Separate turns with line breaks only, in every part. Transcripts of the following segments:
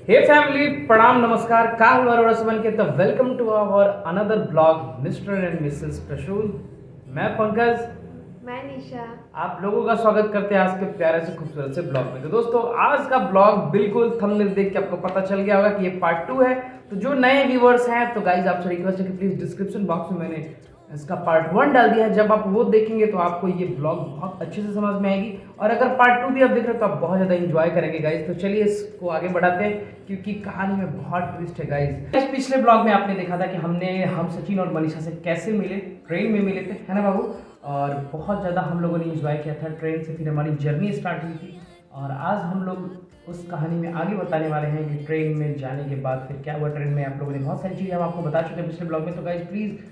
हे family, प्रणाम, नमस्कार, का हलवा सबन के तो welcome to our another blog Mr and Mrs Prasoon. मैं पंकज,
मैं निशा।
आप लोगों का स्वागत करते हैं आज के प्यारे से खूबसूरत से ब्लॉग में। तो दोस्तों, आज का ब्लॉग बिल्कुल थंबनेल देख के आपको पता चल गया होगा कि ये पार्ट 2 है। तो जो नए व्यूवर्स हैं तो गाइज आपसे रिक्वेस्ट है कि प्लीज डिस्क्रिप्शन बॉक्स में मैंने इसका पार्ट 1 डाल दिया है। जब आप वो देखेंगे तो आपको ये ब्लॉग बहुत अच्छे से समझ में आएगी, और अगर पार्ट 2 भी आप देख रहे हो तो आप बहुत ज़्यादा इंजॉय करेंगे गाइज। तो चलिए इसको आगे बढ़ाते हैं क्योंकि कहानी में बहुत ट्विस्ट है गाइज। पिछले ब्लॉग में आपने देखा था कि हम सचिन और मनीषा से कैसे मिले, ट्रेन में मिले थे, है ना बाबू। और बहुत ज़्यादा हम लोगों ने इंजॉय किया था ट्रेन से, फिर हमारी जर्नी स्टार्ट हुई थी। और आज हम लोग उस कहानी में आगे बताने वाले हैं कि ट्रेन में जाने के बाद फिर क्या हुआ। ट्रेन में आप लोगों ने बहुत सारी चीज़ें हम आपको बता चुके हैं पिछले ब्लॉग में। तो गाइज प्लीज़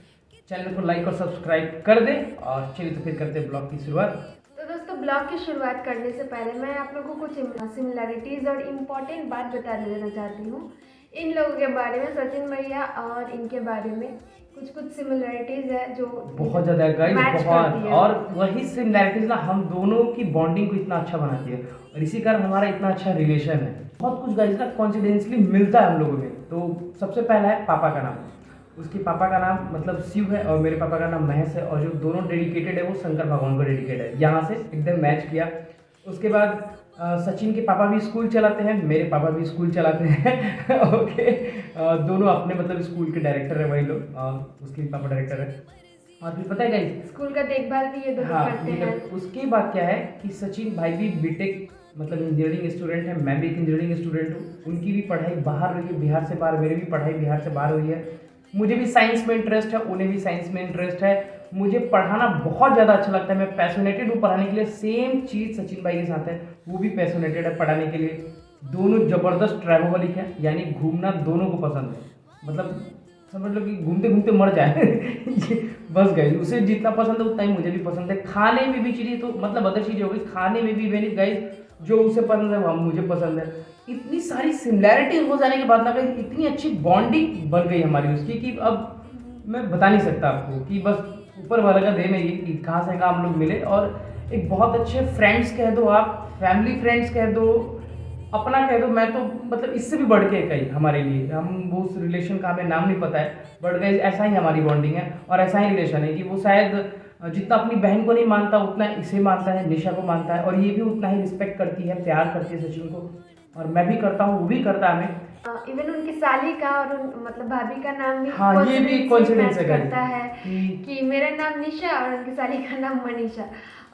चैनल को लाइक और सब्सक्राइब कर दें, और चलिए तो फिर करते हैं ब्लॉग की शुरुआत।
तो दोस्तों, ब्लॉग की शुरुआत करने से पहले मैं आप लोगों को कुछ सिमिलैरिटीज़ और इम्पोर्टेंट बात बता देना चाहती हूँ इन लोगों के बारे में, सचिन भैया और इनके बारे में। कुछ सिमिलैरिटीज़ है जो
बहुत ज़्यादा है गाइज, बहुत।
है।
और वही सिमिलैरिटीज़ ना हम दोनों की बॉन्डिंग को इतना अच्छा बनाती है, और इसी कारण हमारा इतना अच्छा रिलेशन है। बहुत कुछ गाइज ना कॉन्सिडेंसली मिलता है हम लोगों में। तो सबसे पहला है पापा का नाम। उसके पापा का नाम मतलब शिव है और मेरे पापा का नाम महेश है, और जो दोनों डेडिकेटेड है वो शंकर भगवान को डेडिकेटेड है। यहाँ से एकदम मैच किया। उसके बाद सचिन के पापा भी स्कूल चलाते हैं, मेरे पापा भी स्कूल चलाते हैं ओके। दोनों अपने मतलब स्कूल के डायरेक्टर है वही लोग, उसके पापा डायरेक्टर है। और फिर पता है गाइस,
स्कूल का देखभाल भी ये दोनों करते हैं।
उसके बाद क्या है कि सचिन भाई भी बीटेक मतलब इंजीनियरिंग स्टूडेंट है, मैं भी एक इंजीनियरिंग स्टूडेंट हूँ। उनकी भी पढ़ाई बाहर हुई है, बिहार से बाहर। मेरी भी पढ़ाई बिहार से बाहर हुई है। मुझे भी साइंस में इंटरेस्ट है, उन्हें भी साइंस में इंटरेस्ट है। मुझे पढ़ाना बहुत ज़्यादा अच्छा लगता है, मैं पैशनेटेड हूँ पढ़ाने के लिए। सेम चीज़ सचिन भाई के साथ है, वो भी पैशनेटेड है पढ़ाने के लिए। दोनों ज़बरदस्त ट्रैवलिक है, यानी घूमना दोनों को पसंद है। मतलब समझ लो कि घूमते घूमते मर जाए बस गई, उसे जितना पसंद है उतना ही मुझे भी पसंद है। खाने में भी चीज़ें तो मतलब अदर चीज़ें हो गई, खाने में भी मैंने गई जो उसे पसंद है वो मुझे पसंद है। इतनी सारी सिमिलैरिटी हो जाने के बाद ना कहीं इतनी अच्छी बॉन्डिंग बन गई हमारी उसकी कि अब मैं बता नहीं सकता आपको, कि बस ऊपर वाले का देन है ये कि कहाँ से कहाँ हम लोग मिले। और एक बहुत अच्छे फ्रेंड्स कह दो, आप फैमिली फ्रेंड्स कह दो, अपना कह दो। मैं तो मतलब इससे भी बढ़ के कहीं हमारे लिए, हम वो उस रिलेशन का हमें नाम नहीं पता है, बट गई ऐसा ही हमारी बॉन्डिंग है। और ऐसा ही रिलेशन है कि वो शायद जितना अपनी बहन को नहीं मानता उतना इसे मानता है, निशा को मानता है, और ये भी उतना ही रिस्पेक्ट करती है, प्यार करती है सचिन को, और मैं भी करता हूँ, वो भी करता है हमें।
इवन उनकी साली का और मतलब भाभी का नाम भी
हाँ, ये भी कोइंसिडेंस है
करता है कि मेरा नाम निशा और उनकी साली का नाम मनीषा,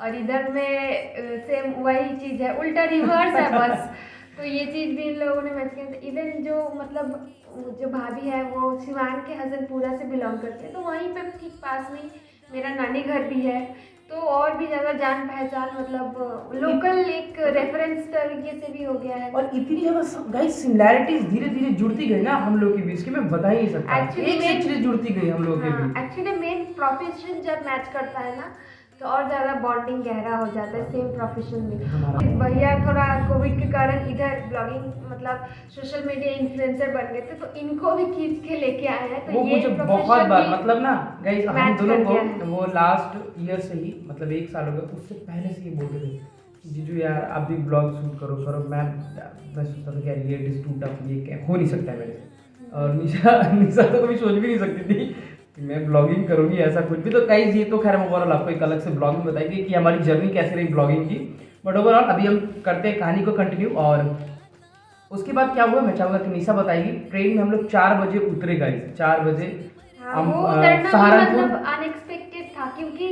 और इधर में सेम वही चीज़ है, उल्टा रिवर्स है बस। तो ये चीज़ भी इन लोगों ने मैच किया। इवन जो मतलब जो भाभी है वो सिवान के हसनपुरा से बिलोंग करती है, तो वहीं पे ठीक पास में मेरा नानी घर भी है। तो और भी ज़्यादा जान पहचान मतलब लोकल एक रेफरेंस तरीके से भी हो गया है।
और इतनी ज़्यादा गाइस सिमिलैरिटीज धीरे धीरे जुड़ती गई ना हम लोग के बीच की, मैं बता ही नहीं सकता। एक से चीज़ जुड़ती गई हम लोग के बीच।
एक्चुअली मेन प्रोफेशन जब मैच करता है ना तो और ज़्यादा बॉन्डिंग गहरा हो जाता है सेम प्रोफेशन में। भैया थोड़ा कोविड के कारण इधर ब्लॉगिंग मतलब सोशल मीडिया इन्फ्लुएंसर बन गए थे, तो इनको भी खींच के लेके आए हैं। तो
वो
ये
मुझे बहुत बार मतलब ना गाइस, हम दोनों को वो लास्ट ईयर से ही मतलब 1 साल हो गया, उससे पहले से ये बोलते थे कि जीजू यार आप भी ब्लॉग शूट करो करो। मैं सोचता था कि यार ये डिस्टूट अब ये क्या हो नहीं सकता है मेरे से। और निशा तो कभी सोच भी नहीं सकती थी कि मैं ब्लॉगिंग करूँगी ऐसा कुछ भी। तो गाइस ये तो खैर हम ओवरऑल आपको एक अलग से ब्लॉगिंग बताएंगे कि हमारी जर्नी कैसे रही ब्लॉगिंग की। बट ओवरऑल अभी हम करते हैं कहानी को कंटिन्यू। और उसके बाद क्या हुआ मैं चाहूँगा कि निशा बताएगी। ट्रेन में हम लोग 4 बजे उतरे गाइस, 4 बजे हम
सहारनपुर। मतलब अनएक्सपेक्टेड था क्योंकि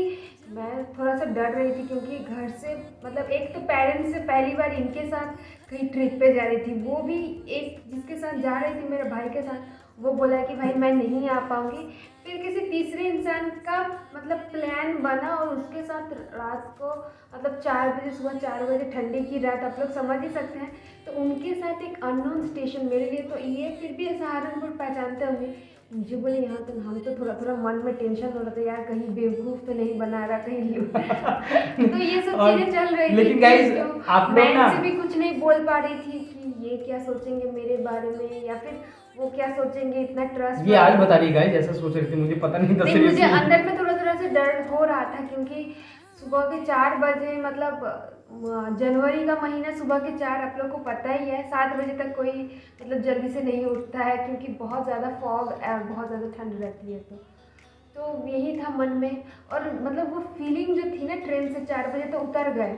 मैं थोड़ा सा डर रही थी, क्योंकि घर से मतलब एक तो पेरेंट्स से पहली बार इनके साथ कहीं ट्रिप पे जा रही थी, वो भी एक जिसके साथ जा रही थी मेरे भाई के साथ, वो बोला कि भाई मैं नहीं आ पाऊँगी। फिर किसी तीसरे इंसान का मतलब प्लान बना और उसके साथ रात को मतलब 4 बजे, सुबह 4 बजे, ठंडी की रात, आप लोग समझ ही सकते हैं। तो उनके साथ एक अननोन स्टेशन मेरे लिए, तो ये फिर भी सहारनपुर पहचानते होंगे। मुझे बोले यहाँ तो हम तो थोड़ा थोड़ा मन में टेंशन हो रहा था यार, कहीं बेवकूफ़ तो नहीं बना रहा कहीं तो ये सब चीज़ें चल रही थी।
लेकिन गाइस आप लोग ना
से भी कुछ नहीं बोल पा रही थी कि ये क्या सोचेंगे मेरे बारे में, या फिर वो क्या सोचेंगे, इतना ट्रस्ट।
ये आज बता रही गाइस जैसा सोच रही थी, मुझे पता नहीं था।
मुझे अंदर में थोड़ा थोड़ा सा डर हो रहा था, क्योंकि सुबह के 4 बजे मतलब जनवरी का महीना सुबह के 4, आप लोग को पता ही है 7 बजे तक कोई मतलब जल्दी से नहीं उठता है, क्योंकि बहुत ज़्यादा फॉग और बहुत ज़्यादा ठंड रहती है। तो यही था मन में, और मतलब वो फीलिंग जो थी ना, ट्रेन से 4 बजे तो उतर गए,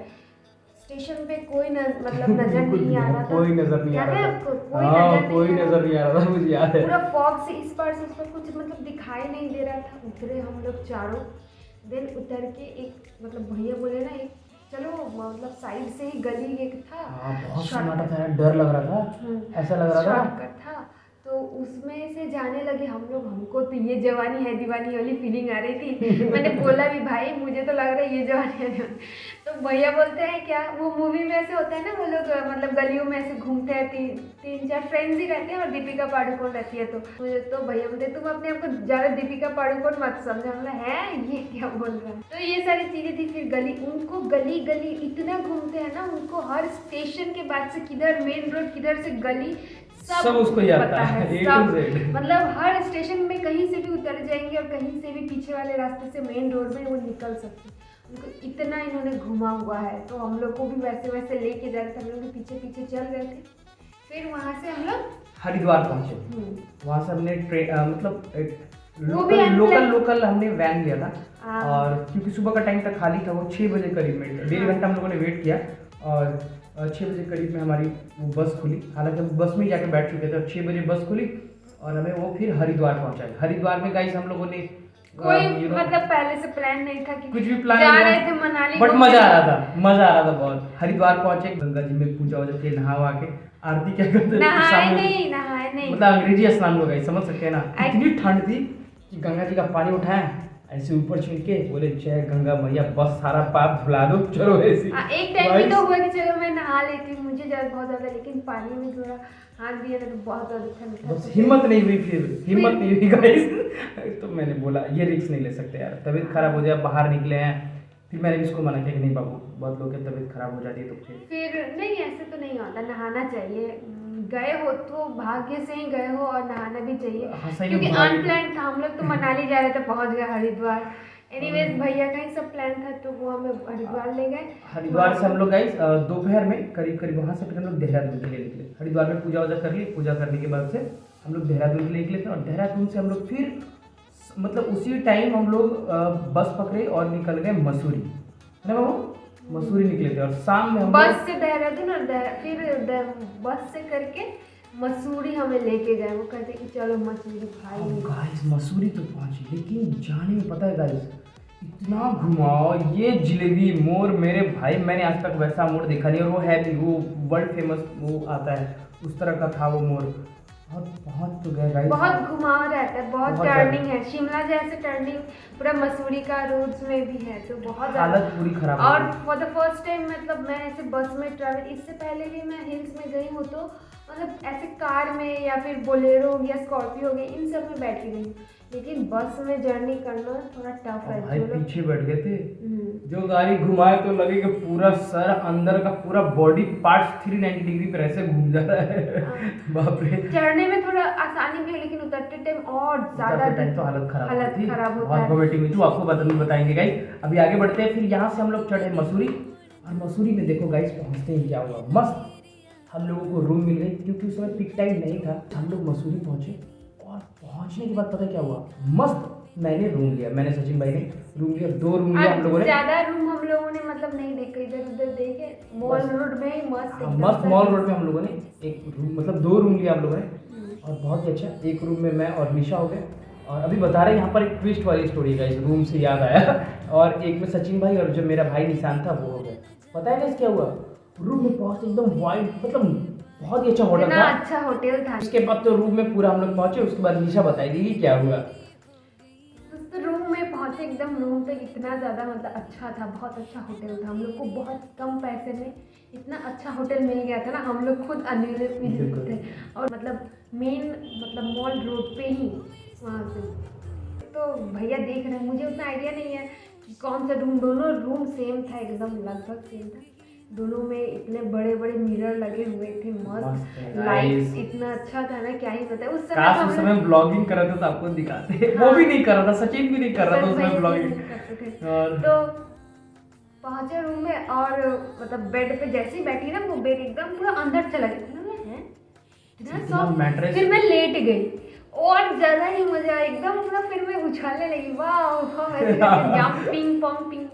स्टेशन पे कोई मतलब नजर नहीं आ रहा था,
कोई नजर नहीं आ
याद है
रहा
आपको?
था। हाँ, कोई नजर नहीं आ रहा था, मुझे याद है।
पूरा फॉग से इस पार से उस पार कुछ मतलब दिखाई नहीं दे रहा था। उतरे हम लोग चारों, देन उतर के एक मतलब भैया बोले ना, एक चलो मतलब साइड से ही गली एक था,
हाँ, बहुत सन्नाटा था यार, डर लग रहा था, ऐसा लग रहा था।
शॉर्टकट था, तो उसमें से जाने लगे हम लोग। हमको तो ये जवानी है दीवानी वाली फीलिंग आ रही थी। मैंने बोला भी, भाई मुझे तो लग रहा है ये जवानी है दीवानी। तो भैया बोलते हैं क्या, वो मूवी में ऐसे होता है ना, वो लोग मतलब गलियों में ऐसे घूमते हैं, 3-4 फ्रेंड्स ही रहते हैं और दीपिका पादुकोण रहती है। तो मुझे तो भैया बोलते, तुम अपने आप को ज़्यादा दीपिका पादुकोण मत समझो। हमला है ये क्या बोल रहा है। तो ये सारी चीज़ें थी। फिर गली, उनको गली गली इतना घूमते हैं ना, उनको हर स्टेशन के बाद से किधर मेन रोड, किधर से गली,
सब उसको याद
पता है,
A to
सब।
Z।
मतलब हर स्टेशन में कहीं से भी उतर जाएंगे और कहीं से भी पीछे वाले रास्ते से मेन रोड में वो निकल सकते। उनको इतना इन्होंने घुमा हुआ है। तो हम लोग को भी वैसे वैसे लेके जा रहे थे, हम लोग भी पीछे पीछे चल रहे थे। फिर वहाँ से हम लोग
हरिद्वार पहुंचे। वहाँ से हमने मतलब
वो भी
लोकल हमने वैन लिया था, और क्योंकि सुबह का टाइम तक खाली था, वो 6 बजे करीब में, 1.5 घंटा हम लोगों ने वेट किया, और 6 बजे करीब में हमारी वो बस खुली। हालांकि हम बस में ही जाके बैठ चुके थे, 6 बजे बस खुली और हमें वो फिर हरिद्वार पहुंचाई। हरिद्वार में गाइस हम लोगों ने
कोई मतलब पहले से प्लान नहीं था कि
कुछ भी प्लान
जा
नहीं
रहे
था,
थे मनाली,
बट मजा आ रहा था बहुत। हरिद्वार पहुंचे, गंगा जी में पूजा वूजा के, नहा के आरती क्या करते
नहाए नहीं
मतलब अंग्रेजी स्नान हो गई, समझ सकते हैं ना। इतनी ठंड थी कि गंगा जी का पानी उठाया, ऐसे ऊपर छीन के बोले, जय गंगा मैया, बस सारा पाप धुला दो, चलो ऐसी।
एक टाइम भी तो हुआ कि चलो मैं नहा लेती हूँ, मुझे बहुत ज्यादा, लेकिन पानी में थोड़ा हाथ दिया था तो बहुत ज्यादा ठंड था।
बस हिम्मत नहीं हुई, फिर हिम्मत नहीं हुई गाइस। तो मैंने बोला ये रिस्क नहीं ले सकते यार, तबीयत खराब हो जाए, बाहर निकले हैं। फिर मैंने इसको मना किया कि नहीं बाबू, बहुत लोग की तबीयत खराब हो जाती है, तो
फिर नहीं, ऐसे तो नहीं होता, नहाना चाहिए। गए हो तो भाग्य से ही गए हो, और नहाना भी चाहिए।
हाँ, सही
क्योंकि
में
अनप्लान था, हम लोग तो मनाली जा रहे थे, पहुंच गए हरिद्वार। एनीवेज भैया का ही सब प्लान था, तो वो हमें हरिद्वार ले गए।
हरिद्वार से हम लोग गाइस दोपहर में करीब वहाँ से फिर हम लोग देहरादून के लिए निकले। हरिद्वार में पूजा वूजा कर ली, पूजा करने के बाद से हम लोग देहरादून के लिए निकले थे, और देहरादून से हम लोग फिर मतलब उसी टाइम हम लोग बस पकड़े और निकल गए मसूरी, है ना बाबू? मसूरी निकले थे, और शाम में हम
बस से देहरादून, और फिर बस से करके मसूरी हमें लेके गए। वो कहते कि चलो मसूरी भाई।
गाइस मसूरी तो पहुंचे, लेकिन जाने में पता है गाइस, इतना घुमाओ, ये जलेबी मोर मेरे भाई, मैंने आज तक वैसा मोर देखा नहीं। और वो है भी, वो वर्ल्ड फेमस वो आता है, उस तरह का था वो मोर। बहुत तो गए गाइस,
बहुत घुमाव रहता है, बहुत टर्निंग है, शिमला जैसे टर्निंग पूरा मसूरी का रोड्स में भी है, तो बहुत
हालत पूरी खराब।
और फॉर द फर्स्ट टाइम मतलब मैं ऐसे बस में ट्रैवल, इससे पहले भी मैं हिल्स में गई हूँ, तो मतलब ऐसे कार में या फिर बोलेरो हो गया, स्कॉर्पियो हो गया, इन सब में बैठी गई हूँ, लेकिन बस में जर्नी करना थोड़ा टफ है।
भाई पीछे बैठ गए थे, जो गाड़ी घुमाए तो लगे कि पूरा सर अंदर का पूरा बॉडी पार्ट 390 डिग्री पर ऐसे घूम जा रहा है। बाप रे।
चढ़ने में थोड़ा आसानी भी है, लेकिन उतरते टाइम और ज्यादा
तो हालत खराब
होता है।
बहुत वोमिटिंग हुई थी, आपको बताएंगे गाइस। अभी आगे बढ़ते हैं। फिर यहाँ से हम लोग चढ़े मसूरी, और मसूरी में देखो गाइस पहुँचते ही क्या हुआ, मस्त हम लोगों को रूम मिल गई, क्योंकि उस समय पिक टाइम नहीं था। हम लोग मसूरी पहुँचे, और पहुँचने के बाद पता क्या हुआ, मस्त मैंने रूम लिया, मैंने सचिन भाई ने रूम लिया, 2 रूम लिया हम लोगों ने।
ज्यादा रूम हम लोगों ने मतलब नहीं देखे, इधर उधर देखे, मॉल रोड में ही
मस्त मॉल रोड में हम लोगों ने एक रूम मतलब 2 रूम लिया हम लोगों ने, और बहुत ही अच्छा। एक रूम में मैं और निशा हो गए। और अभी बता रहे हैं यहाँ पर एक ट्विस्ट वाली स्टोरी है गाइस, रूम से याद आया। और एक में सचिन भाई और जो मेरा भाई निशान था वो हो गए। पता है गाइस क्या हुआ, रूम में पहुंचे एकदम वाइड, मतलब बहुत ही अच्छा होटल था,
अच्छा होटल था।
उसके बाद तो रूम में पूरा हम लोग पहुंचे, उसके बाद निशा बताएगी कि क्या हुआ।
तो रूम में पहुंचे, एकदम रूम पे इतना ज़्यादा मतलब अच्छा था, बहुत अच्छा होटल था। हम लोग को बहुत कम पैसे में इतना अच्छा होटल मिल गया था ना, हम लोग खुद अनविलिंग थे। और मतलब मेन मतलब मॉल रोड पे ही वहाँ से। तो भैया देख रहे हैं, मुझे उतना आइडिया नहीं है कि कौन सा रूम, दोनों रूम सेम था, एकदम लगभग सेम था। दोनों में इतने बड़े बड़े मिरर लगे हुए थे, मस्त लाइट्स, इतना अच्छा था ना, क्या ही बताए। उस
समय ब्लॉगिंग कर रहे थे तो आपको दिखाते। हाँ। वो भी नहीं कर रहा था, सचिन भी नहीं कर रहा था उसमें ब्लॉगिंग।
तो पहुंचे रूम में और मतलब बेड पे जैसे ही बैठी ना, वो बेड एकदम पूरा अंदर चला गया। है इतना सॉफ्ट।
मैट्रेस
फिर मैं लेट गई और ज्यादा ही मजा आया एकदम पूरा। फिर मैं उछालने लगी, वाह ऐसे जंपिंग पम्पिंग,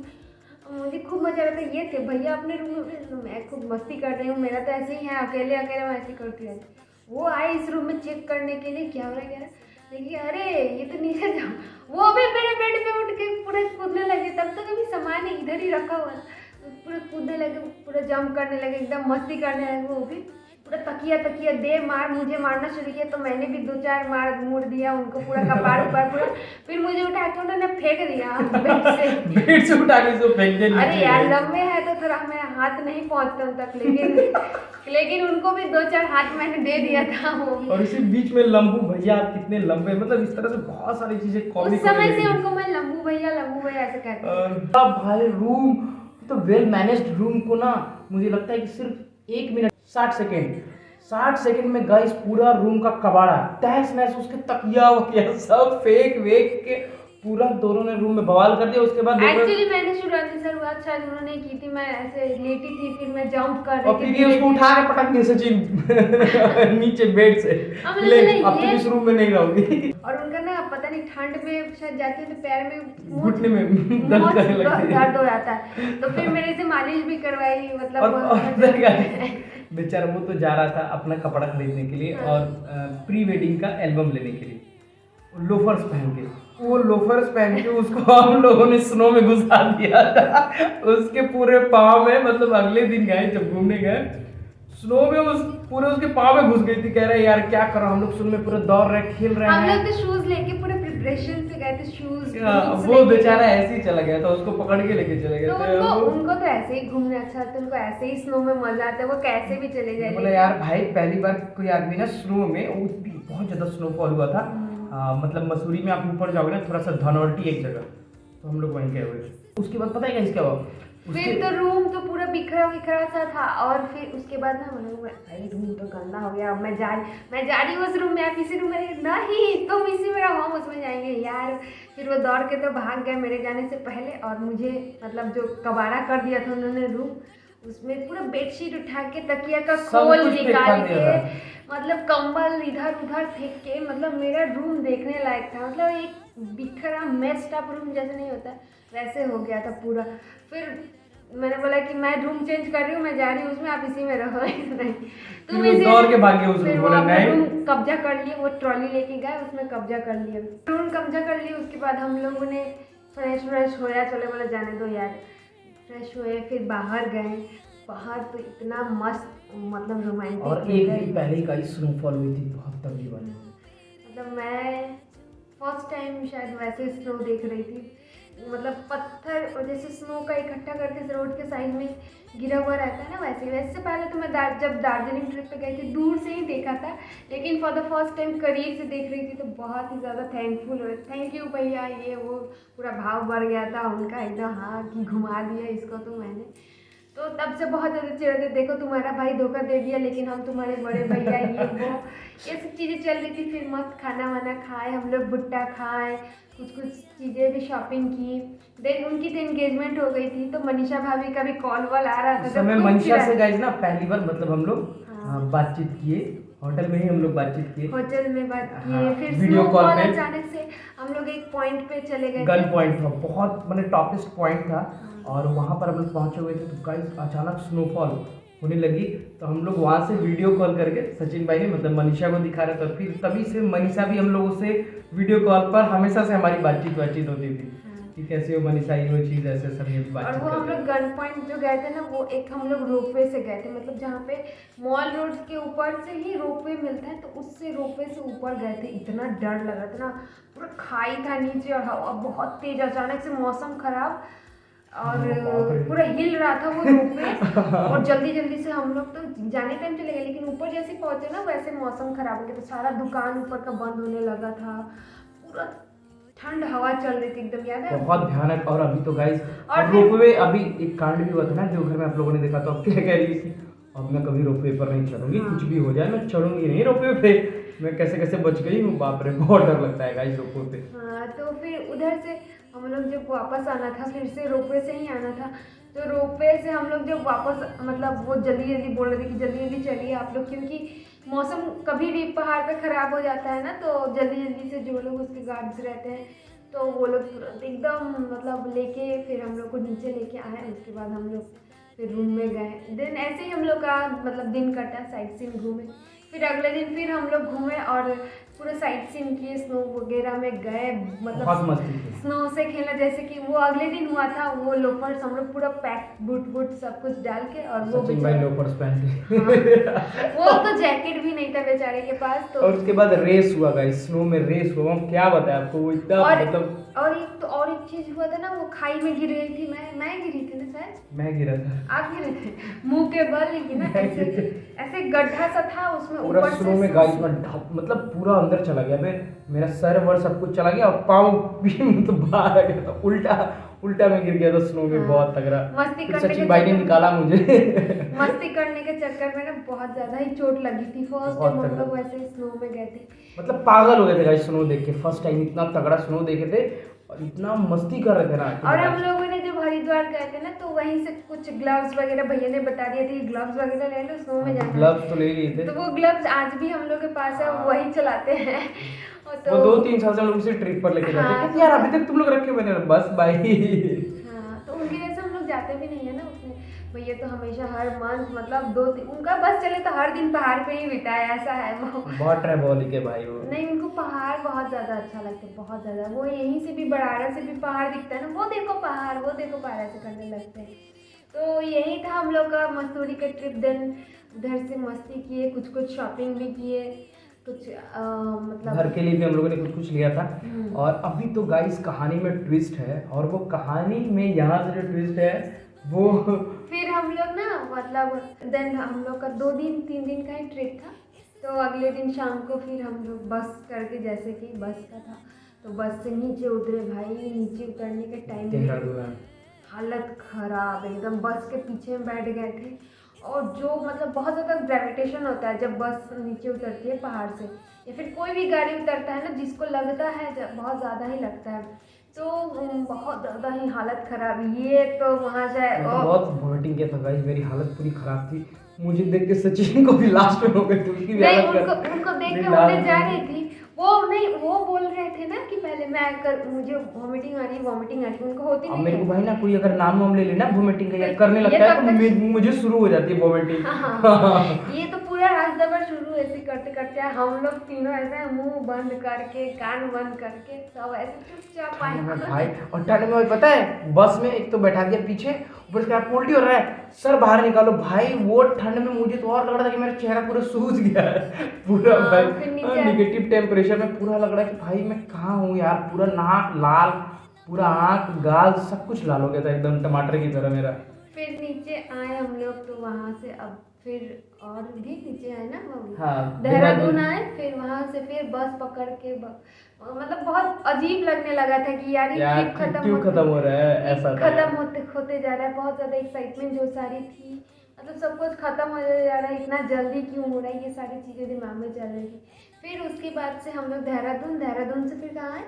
मुझे खूब मजा आ रहा था। ये थे भैया अपने रूम में, मैं खूब मस्ती कर रही हूँ। मेरा तो ऐसे ही है, अकेले अकेले मैं ऐसे करती रहती। वो आए इस रूम में चेक करने के लिए क्या हो रहा है, क्या देखिए अरे ये तो नीचे जाओ। वो भी मेरे बेड पे उठ के पूरा कूदने लगे। तब तक अभी सामान इधर ही रखा हुआ था, पूरा कूदने लगे, पूरा जंप करने लगे, एकदम मस्ती करने लगे। वो भी पूरा तकिया दे मार, मुझे मारना शुरू किया तो मैंने भी 2-4 मार मुड़ दिया उनको, पूरा कपाड़ उपाड़ पूरा। फिर मुझे उठा के उन्होंने फेंक दिया
बेड से उठा के फेंक दिया।
अरे यार लंबे है तो थोड़ा मेरा हाथ नहीं पहुंचता उन तक, लेकिन उनको भी 2-4 हाथ मैंने दे दिया था। वो
और इसी बीच में लंबू भैया आप कितने लंबे, मतलब इस तरह से बहुत सारी चीजें कॉमेडी।
उस समय से उनको मैं लंबू भैया ऐसे कहती हूँ।
भाई रूम तो वेल मैनेज्ड रूम को ना, मुझे लगता है कि सिर्फ 1 मिनट 60 सेकंड में गाइस पूरा रूम का कबाड़ा तहस नहस, उसके तकिया वकिया सब फेंक वेक के पूरा दोनों ने रूम में बवाल कर दिया। उसके बाद
एक्चुअली मैंने शुरुआती शुरुआत शायद उन्होंने की थी, मैं ऐसे लेटी थी, फिर मैं जंप कर
और फिर ये उसको उठा के पटक दिया सचिन नीचे बेड से, ले अब तुम इस रूम में नहीं रहोगी।
और उनका ना पता नहीं ठंड में शायद जाती है तो पैर में
घुटने में
दर्द हो जाता है, तो फिर मेरे से मालिश भी करवाई। मतलब
बेचारा वो तो जा रहा था अपना कपड़ा खरीदने के लिए और प्री वेडिंग का एल्बम लेने के लिए, लोफर्स पहन के, वो लोफर्स पहन के उसको हम लोगों ने स्नो में घुसा दिया था। उसके पूरे पाँव में, मतलब अगले दिन गए जब घूमने गए स्नो में, उस पूरे उसके पाँव में घुस गई थी। कह रहे यार क्या करो, हम लोग स्नो में पूरे दौड़ रहे खेल रहे हैं।
हम लोग तो शूज लेके पूरे प्रिपरेशन से गए थे, शूज
वो बेचारा ऐसे ही चला गया था, उसको पकड़ के लेके चले गए थे।
उनको तो ऐसे ही घूमने अच्छा लगता है, उनको ऐसे ही स्नो में मजा आता है, वो कैसे भी चले जाए।
बोले यार भाई पहली बार कोई आदमी ना स्नो में, बहुत ज्यादा स्नोफॉल हुआ था। मतलब मसूरी में आप ऊपर जाओगे ना थोड़ा सा धनौल्टी एक जगह, तो हम लोग वहीं गए हुए। उसके बाद पता है क्या हुआ,
फिर तो रूम तो पूरा बिखरा सा था। और फिर उसके बाद ना भाई रूम तो गंदा हो गया, मैं जा रही हूँ उस रूम में, आप इसी रूम में नहीं, तुम इसी में रहो, हम उसमें जाएंगे यार। फिर वो दौड़ के तो भाग गए मेरे जाने से पहले, और मुझे मतलब जो कबाड़ा कर दिया था उन्होंने रूम, उसमें पूरा बेडशीट उठा के तकिया का खोल निकाल के, मतलब कंबल इधर उधर फेंक के, मतलब मेरा रूम देखने लायक था। मतलब एक बिखरा मेस्ड अप रूम जैसे नहीं होता वैसे हो गया था पूरा। फिर मैंने बोला कि मैं रूम चेंज कर रही हूँ, मैं जा रही हूँ उसमें, आप इसी में रहो। तुम इसी
दौड़ के भागे उस रूम, बोला नहीं,
रूम कब्जा कर लिए, वो ट्रॉली लेके गए, उसमें कब्जा कर लिया, रूम कब्जा कर लिया। उसके बाद हम लोगों ने फ्रेश होया, चले बोला जाने दो यार, फ्रेश हुए, फिर बाहर गए। बाहर तो इतना मस्त मतलब रोमांटिक,
और एक दिन पहले ही गाइस स्नोफॉल हुई थी बहुत तगड़ी वाली।
मतलब मैं फर्स्ट टाइम शायद वैसे स्नो देख रही थी, मतलब पत्थर और जैसे स्नो का इकट्ठा करके रोड के साइड में गिरा हुआ रहता है ना, वैसे पहले तो मैं जब दार्जिलिंग ट्रिप पे गई थी दूर से ही देखा था, लेकिन फॉर द फर्स्ट टाइम करीब से देख रही थी तो बहुत ही ज़्यादा थैंकफुल हो, थैंक यू भैया, ये वो पूरा भाव बढ़ गया था उनका एकदम, हाँ कि घुमा दिया इसको तो मैंने। तो तब से बहुत ज़्यादा चिढ़ते, देखो तुम्हारा भाई धोखा दे दिया लेकिन हम तुम्हारे बड़े भैया, ये सब चीज़ें चल रही थी। फिर मस्त खाना वाना खाए हम लोग, भुट्टा खाए, कुछ चीज़ें भी शॉपिंग की। देन उनकी तो एंगेजमेंट हो गई थी, तो मनीषा भाभी का भी कॉल वॉल आ रहा था।
उस समय मनीषा से गाइस ना पहली बार मतलब हम लोग बातचीत किए, होटल में ही हम लोग बातचीत किए,
होटल में बात किए। फिर
वीडियो कॉल पे
अचानक से हम लोग एक पॉइंट पे चले गए,
गन पॉइंट था, बहुत मतलब टॉपेस्ट पॉइंट था, और वहाँ पर हम लोग पहुँचे हुए थे। तो गाइस अचानक स्नोफॉल होने लगी, तो हम लोग वहाँ से वीडियो कॉल करके सचिन भाई ने मतलब मनीषा को दिखा रहे थे। फिर तभी से मनीषा भी हम लोगों से वीडियो कॉल पर हमेशा से हमारी बातचीत होती थी कि कैसे हो मनीषा, ये वो चीज़ ऐसे सब ये बातचीत।
और वो हम लोग गन पॉइंट जो गए थे ना, वो एक हम लोग रोपवे से गए थे, मतलब जहाँ पे मॉल रोड के ऊपर से ही रोपवे मिलता है, तो उससे रोपवे से ऊपर गए थे। इतना डर लगा था ना, पूरा खाई था नीचे और हवा बहुत तेज, अचानक से मौसम खराब और पूरा हिल रहा था वो रोपवे। और जल्दी से हम लोग तो जाने टाइम चले गए, लेकिन ऊपर जैसे पहुंचे ना वैसे मौसम खराब हो गया, तो सारा दुकान ऊपर का बंद होने लगा था, पूरा ठंड हवा चल रही थी एकदम, याद है
बहुत भयानक। और अभी तो गाइस रोपवे, अभी एक कांड भी हुआ था ना जो घर में आप लोगों ने देखा, तो अब क्या कह रही थी, अब मैं कभी रोपवे पर नहीं चढ़ूंगी, कुछ भी हो जाए मैं चढ़ूंगी नहीं रोपवे पे। मैं कैसे बच गई हूँ, बाप रे बहुत डर लगता है गाइस रोपवे पे।
हाँ, तो फिर उधर से हम लोग जब वापस आना था फिर से रोपवे से ही आना था, तो रोपवे से हम लोग जब वापस मतलब वो जल्दी जल्दी बोल रहे थे कि जल्दी जल्दी चलिए आप लोग, क्योंकि मौसम कभी भी पहाड़ पे ख़राब हो जाता है ना, तो जल्दी जल्दी से जो लोग उसके गार्ड्स रहते हैं तो वो लोग तुरंत एकदम मतलब लेके फिर हम लोग को नीचे लेके आए। उसके बाद हम लोग फिर रूम में गए। देन ऐसे ही हम लोग का मतलब दिन कटा, साइट सीन घूमे। फिर अगले दिन फिर हम लोग घूमे और पूरा साइट सीन किए, स्नो वगैरह में गए,
बहुत
मतलब
मस्ती की।
स्नो से खेला। जैसे कि वो अगले दिन हुआ था, वो लोफर्स हम लोग पूरा पैक बूट बूट सब कुछ डाल के, और वो
सचिन भाई
बेचारा-
लोफर्स पहन के
हाँ, वो तो जैकेट भी नहीं था बेचारे के पास। तो
और उसके बाद रेस हुआ गाइस, स्नो में रेस हुआ, हम क्या बताएं आपको, वो इतना मतलब
और एक चीज हुआ था ना, वो खाई में गिर गई थी। मैं गिरी थी ना शायद,
मैं गिरा था।
आप गिरे थे मुंह के बल लेकिन ना ऐसे ऐसे गड्ढा सा था उसमें
पूरा
ऊपर
स्नो
से
में गाइस में मतलब पूरा अंदर चला गया, मेरा सर वर सब कुछ चला गया और पाँव भी मतलब बाहर आ गया था, उल्टा में गिर गया था स्नो में।
हाँ,
बहुत तगड़ा।
मस्ती
फिर
करने के
सचिन भाई ने
चक्कर-
निकाला मुझे।
मस्ती करने के चक्कर में ना बहुत ज्यादा ही चोट लगी थी। फर्स्ट
बहुत
टाइम हम
तगड़ा।
लोग वैसे स्नो में गए थे।
मतलब पागल हो गए थे गाइस स्नो देख के, फर्स्ट टाइम इतना तगड़ा स्नो देखे थे और इतना मस्ती कर रहे थे ना कि
और हम
बताइए।
लोगों ने जब हरिद्वार गए थे ना, तो वहीं से कुछ ग्लव्स वगैरह भैया ने बता दिए थे कि ग्लव्स वगैरह ले लो, स्नो में जाना है।
ग्लव्स तो ले लिए थे।
तो वो ग्लव्स आज भी हम लोग के पास है,
हाँ।
वही चलाते हैं। और
वो 2-3 साल से हम लोग उसे ट्रिप पर लेके जाते
हाँ,
हैं, कहते यार अभी तक तुम लोग रखे हुए थे, बस भाई।
हाँ, तो उनकी वजह से हम लोग जाते भी नहीं है ना उसमें। भैया तो हमेशा हर मंथ मतलब उनका बस चले तो हर दिन पहाड़ पे ही बिताए, ऐसा है वो।
बहुत ट्रैवलिक है भाई वो।
नहीं, उनको पहाड़ बहुत ज़्यादा अच्छा लगता है, बहुत ज़्यादा। वो यहीं से भी बड़ाड़ा से भी पहाड़ दिखता है ना, वो देखो पहाड़, वो देखो पहाड़, ऐसे करने लगते हैं। तो यही था हम लोग का मसूरी का ट्रिप। देन उधर से मस्ती किए, कुछ शॉपिंग भी किए, कुछ मतलब
घर के लिए भी हम लोगों ने कुछ लिया था।
हम्म।
और अभी तो गाइस कहानी में ट्विस्ट है, और वो कहानी में यहाँ से जो ट्विस्ट है वो
फिर हम लोग ना मतलब देन हम लोग का 2-3 दिन का ही ट्रिप था। तो अगले दिन शाम को फिर हम लोग बस करके, जैसे कि बस का था, तो बस से नीचे उतरे भाई। नीचे उतरने के टाइम
देहरादून है।
हालत खराब एकदम। बस के पीछे में बैठ गए थे, और जो मतलब बहुत ज़्यादा ग्रेविटेशन होता है जब बस नीचे उतरती है पहाड़ से, या फिर कोई भी गाड़ी उतरता है ना, जिसको लगता है बहुत ज़्यादा ही लगता है। तो बहुत ज़्यादा ही हालत ख़राब। ये तो वहाँ से
मैं तो बहुत वॉमिटिंग किया था गाइस, मेरी हालत पूरी खराब थी। मुझे देख के सचिन को भी लास्ट में हो गई थी, उसकी भी
नहीं,
हालत
उनको देख के
मेरी
होने
लास्ट
जा
में-
रही थी। वो नहीं, वो बोल रहे थे ना कि पहले मुझे वॉमिटिंग आ रही है, वॉमिटिंग आ रही है। उनको होती
अब
नहीं
मेरे को
है।
भाई ना कोई अगर नाम वाम ले लेना वोमिटिंग का या करने
ये
लगता है
तब
तो
तक-
मुझे शुरू हो जाती है वोमिटिंग।
ये तो पूरा रास्ता भर शुरू ऐसे करते करते हम लोग तीनों ऐसे मुंह बंद करके, कान बंद करके, सब ऐसे चुपचाप आए।
भाई और ठंड में पता है बस में एक तो बैठा दिया पीछे, ऊपर से उल्टी हो रहा है, सर बाहर निकालो भाई। वो ठंड में मुझे तो और लग रहा था कि मेरा चेहरा पूरा सूज गया है पूरा।
हाँ,
भाई
फिर नीचे-
निगेटिव टेम्परेचर में पूरा लग रहा है कि भाई मैं कहाँ हूँ यार। पूरा नाक लाल, पूरा आँख गाल सब कुछ लाल हो गया था एकदम टमाटर की तरह मेरा।
फिर नीचे आए हम लोग, तो वहाँ से अब फिर और भी नीचे आए ना हम,
हाँ,
देहरादून आए। फिर वहाँ से फिर बस पकड़ के मतलब बहुत अजीब लगने लगा था कि यार ये ट्रिप
क्यों खत्म हो रहा है, ऐसा था
खत्म होते जा रहा है। बहुत ज़्यादा एक्साइटमेंट जो सारी थी, मतलब सब कुछ खत्म हो जा रहा है, इतना जल्दी क्यों हो रहा है, ये सारी चीज़ें दिमाग में चल रही थी। फिर उसके बाद से हम लोग देहरादून से फिर कहाँ आए?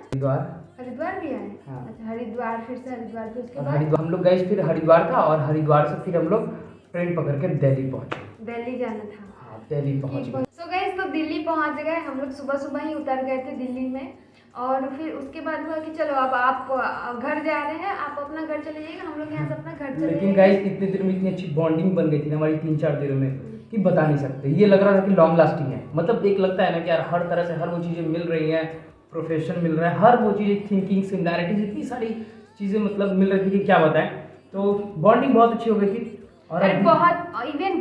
हरिद्वार भी आए।
हाँ।
अच्छा, हरिद्वार, फिर से हरिद्वार, फिर उसके
और
बाद
हरिद्वार हम लोग गए, फिर हरिद्वार था और हरिद्वार से फिर हम लोग ट्रेन पकड़ के दिल्ली पहुंचे।
दिल्ली जाना था।
हाँ, दिल्ली पहुंच गए।
सो गाइस, तो दिल्ली पहुंच गए हम लोग। सुबह सुबह ही उतर गए थे दिल्ली में। और फिर उसके बाद हुआ कि चलो अब आप घर जा रहे हैं, आप अपना घर चले जाइएगा, हम लोग यहाँ से अपना घर चले
लेकिन
जाएंगे।
गाइस इतने दिन में इतनी अच्छी बॉन्डिंग बन गई थी ना हमारी 3-4 दिनों में कि बता नहीं सकते। ये लग रहा था कि लॉन्ग लास्टिंग है। मतलब एक लगता है ना कि यार हर तरह से हर वो चीज़ें मिल रही हैं, प्रोफेशन मिल रहा है, हर वो चीज़ें, थिंकिंग सिमिलैरिटीज, इतनी सारी चीज़ें मतलब मिल रही थी कि क्या बताएं। तो बॉन्डिंग बहुत अच्छी हो गई थी। और
अरे
अभी-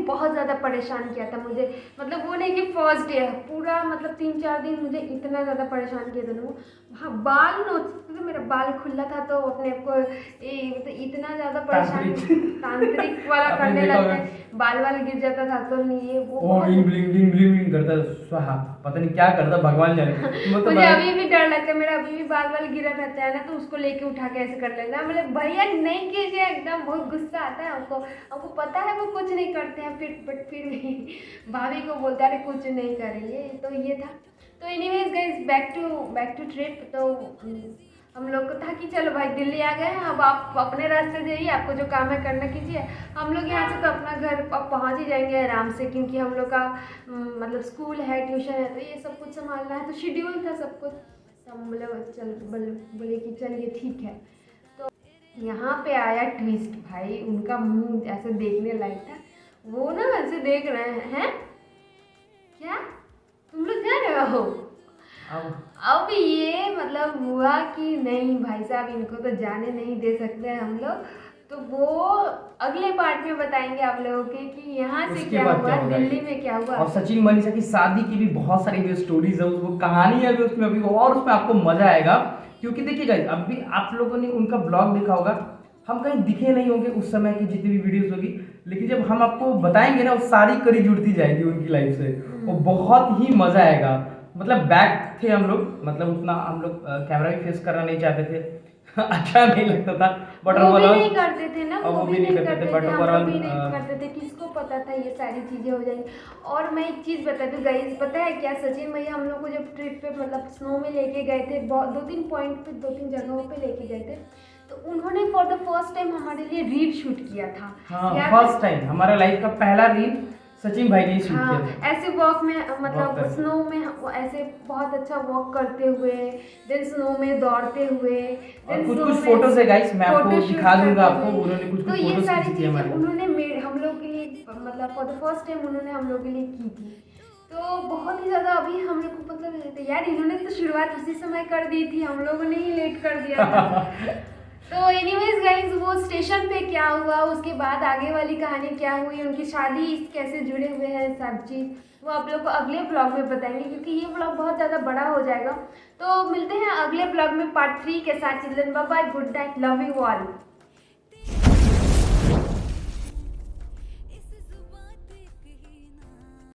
बहुत ज़्यादा परेशान किया था मुझे। मतलब वो नहीं कि फर्स्ट डे पूरा मतलब 3-4 दिन मुझे इतना ज़्यादा परेशान किया था ना वो। हाँ, बाल नोचते थे, मेरा बाल खुला था तो अपने आप को मतलब इतना ज़्यादा परेशान, तांत्रिक वाला
आपने
करने
देखा
लगते, बाल वाल गिर जाता था। तो ये वो
ओ
बहुत-
ब्लिंग ब्लिंग ब्लिंग ब्लिंग करता स्वाहा, पता नहीं क्या करता भगवान जाने। मतलब
मुझे अभी भी डर लगता है, मेरा अभी भी बाल वाल गिरा रहता है ना, तो उसको लेके उठा के ऐसे कर लेना। मतलब भैया नहीं कीजिए, एकदम बहुत गुस्सा आता है हमको पता है वो कुछ नहीं करते हैं, फिर भी भाभी को बोलता है कुछ नहीं करेंगे। तो ये था। तो anyways guys, back to trip. तो हम लोग को था कि चलो भाई दिल्ली आ गए हैं, अब आप अपने रास्ते जाइए, आपको जो काम है करना कीजिए। हम लोग यहाँ से तो अपना घर अब पहुँच ही जाएंगे आराम से, क्योंकि हम लोग का मतलब स्कूल है, ट्यूशन है, तो ये सब कुछ संभालना है, तो शेड्यूल था सब कुछ। तो हम लोग बोले कि चलिए ठीक है। तो यहाँ पे आया ट्विस्ट भाई, उनका मुंह ऐसे देखने लायक था। वो ना ऐसे देख रहे हैं क्या तुम लोग जा रहे हो? अब ये मतलब हुआ कि नहीं भाई साहब, इनको तो जाने नहीं दे सकते हैं हम लोग। तो वो अगले पार्ट में बताएंगे आप लोगों के कि यहाँ से क्या हुआ, दिल्ली में क्या हुआ।
और सचिन मनीषा की शादी की भी बहुत सारी जो स्टोरीज है, वो कहानी है अभी उसमें अभी, और उसमें आपको मजा आएगा। क्योंकि देखिए गाइस, अभी आप लोगों ने उनका ब्लॉग देखा होगा, हम कहीं दिखे नहीं होंगे उस समय की जितनी भी वीडियोस होगी, लेकिन जब हम आपको बताएंगे ना, वो सारी कड़ी जुड़ती जाएगी उनकी लाइफ से, वो बहुत ही मजा आएगा। मतलब बैक थे हम लोग, मतलब उतना हम लोग कैमरा भी फेस करना नहीं चाहते थे अच्छा नहीं लगता था, बट
वो भी नहीं करते थे ना,
वो भी नहीं करते थे, बट
हम
ओवरऑल
लोग भी नहीं करते थे। किसको पता था ये सारी चीजें हो जाएंगी। और मैं एक चीज बता दूं गाइस, पता है क्या, सचिन भैया हम लोग को जब ट्रिप पे मतलब स्नो में लेके गए थे, दो तीन पॉइंट पे, दो तीन जगहों पे लेके गए थे, तो उन्होंने फॉर द फर्स्ट टाइम हमारे लिए रील शूट किया था।
हाँ, फर्स्ट टाइम हमारा लाइफ का पहला रील सचिन भाई ने शूट किया था।
ऐसे वॉक में मतलब स्नो में ऐसे बहुत अच्छा वॉक करते हुए, देन स्नो में दौड़ते हुए,
और कुछ फोटोज है गाइस, मैं आपको दिखा दूंगा आपको, उन्होंने कुछ
तो ये सारी चीजें उन्होंने हम लोग के लिए मतलब फॉर द फर्स्ट टाइम उन्होंने हम लोग के लिए की थी। तो बहुत ही ज़्यादा अभी हम लोग को मतलब यार, इन्होंने तो शुरुआत उसी समय कर दी थी, हम लोगों ने ही लेट कर दिया था तो एनीवेज गाइज, वो स्टेशन पे क्या हुआ, उसके बाद आगे वाली कहानी क्या हुई, उनकी शादी कैसे जुड़े हुए हैं सब चीज़, वो आप लोग को अगले ब्लॉग में बताएंगे, क्योंकि ये ब्लॉग बहुत ज़्यादा बड़ा हो जाएगा। तो मिलते हैं अगले ब्लॉग में पार्ट 3 के साथ। Children bye bye, good night, love you all.